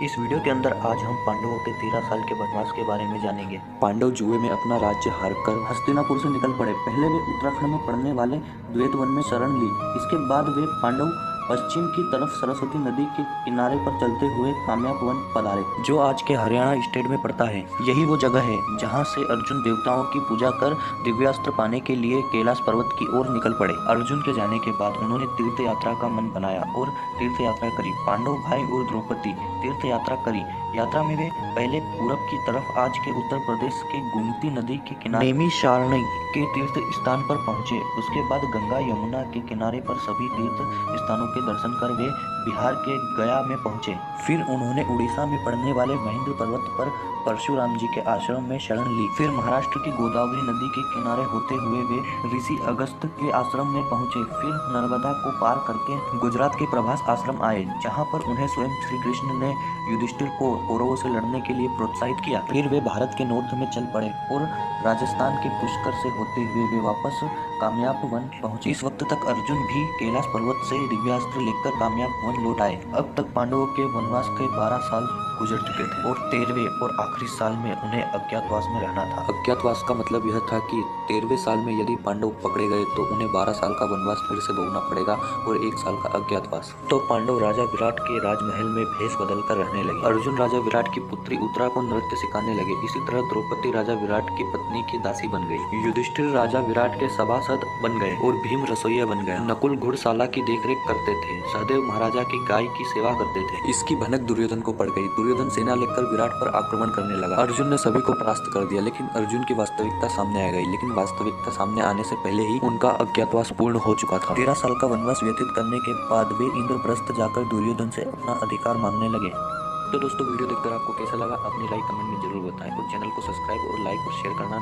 इस वीडियो के अंदर आज हम पांडवों के 13 साल के वनवास के बारे में जानेंगे। पांडव जुए में अपना राज्य हारकर हस्तिनापुर से निकल पड़े। पहले वे उत्तराखंड में पड़ने वाले द्वैतवन में शरण ली। इसके बाद वे पांडव पश्चिम की तरफ सरस्वती नदी के किनारे पर चलते हुए काम्याक वन पधारे, जो आज के हरियाणा स्टेट में पड़ता है। यही वो जगह है जहाँ से अर्जुन देवताओं की पूजा कर दिव्यास्त्र पाने के लिए कैलाश पर्वत की ओर निकल पड़े। अर्जुन के जाने के बाद उन्होंने तीर्थ यात्रा का मन बनाया और तीर्थ यात्रा करी। पांडव भाई और द्रौपदी तीर्थ यात्रा करी। यात्रा में वे पहले पूरब की तरफ आज के उत्तर प्रदेश के गोमती नदी के किनारे नैमिषारण्य के तीर्थ स्थान पर पहुंचे। उसके बाद गंगा यमुना के किनारे पर सभी तीर्थ स्थानों के दर्शन कर वे बिहार के गया में पहुंचे। फिर उन्होंने उड़ीसा में पड़ने वाले महेंद्र पर्वत पर परशुराम जी के आश्रम में शरण ली। फिर महाराष्ट्र की गोदावरी नदी के किनारे होते हुए वे ऋषि अगस्त के आश्रम में पहुंचे। फिर नर्मदा को पार करके गुजरात के प्रभास आश्रम आए, जहां पर उन्हें स्वयं श्री कृष्ण ने युधिष्ठिर को कौरवों से लड़ने के लिए प्रोत्साहित किया। फिर वे भारत के नॉर्थ में चल पड़े और राजस्थान के पुष्कर से होते हुए वे वापस काम्याक वन पहुंचे। इस वक्त तक अर्जुन भी कैलाश पर्वत से दिव्यास्त्र लेकर काम्याक वन लौट आए। अब तक पांडवों के वनवास के 12 साल गुजर चुके थे और 13वें और आखिरी साल में उन्हें अज्ञातवास में रहना था। अज्ञातवास का मतलब यह था कि 13वें साल में यदि पांडव पकड़े गए तो उन्हें 12 साल का वनवास फिर से भोगना पड़ेगा और 1 साल का अज्ञातवास। तो पांडव राजा विराट के राजमहल में भेष बदलकर रहने लगे। अर्जुन राजा विराट की पुत्री उत्तरा को नृत्य सिखाने लगे। इसी तरह द्रौपदी राजा विराट की पत्नी की दासी बन गई। युधिष्ठिर राजा विराट के सभासद बन गए और भीम रसोइया बन गया। नकुल घुड़शाला की देखरेख करते थे। सहदेव महाराजा की गाय की सेवा करते थे। इसकी भनक दुर्योधन को पड़ गई। दुर्योधन सेना लेकर विराट पर आक्रमण करने लगा। अर्जुन ने सभी को परास्त कर दिया, लेकिन अर्जुन की वास्तविकता सामने आ गई। लेकिन वास्तविकता सामने आने से पहले ही उनका अज्ञातवास पूर्ण हो चुका था। 13 साल का वनवास व्यतीत करने के बाद वे इंद्रप्रस्थ जाकर दुर्योधन से अपना अधिकार मांगने लगे। तो दोस्तों, वीडियो देखकर आपको कैसा लगा अपनी राय कमेंट में जरूर बताएं और चैनल को सब्सक्राइब और लाइक और शेयर करना